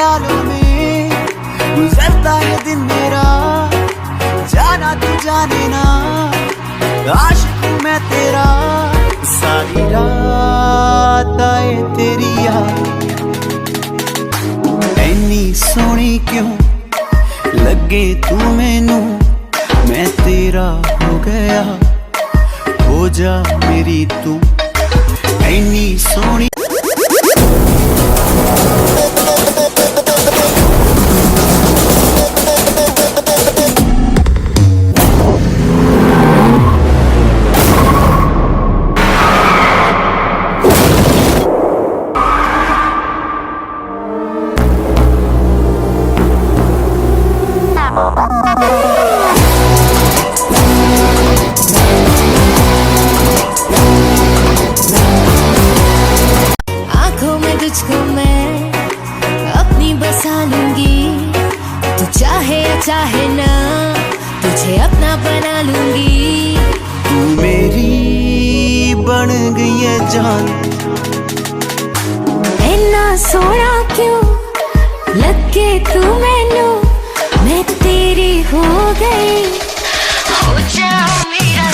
ख्यालों में गुजरता है दिन मेरा, जाना तू जाने ना, आशिक हूँ मैं तेरा। सारी रात आए तेरी याद, ऐनी सोहनी क्यों लगे तू मैनू, मैं तेरा हो गया, हो जा मेरी तू। ऐनी सोहनी आंखों में तुझको मैं अपनी बसा लूंगी, तू चाहे या चाहे ना तुझे अपना बना लूंगी। तू मेरी बन गई है जान, इतना सोना क्यों लगे तू मैनू, मैं तेरी हो गई, हो जा मेरा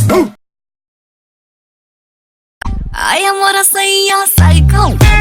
तू। I am what I say, I'm psycho.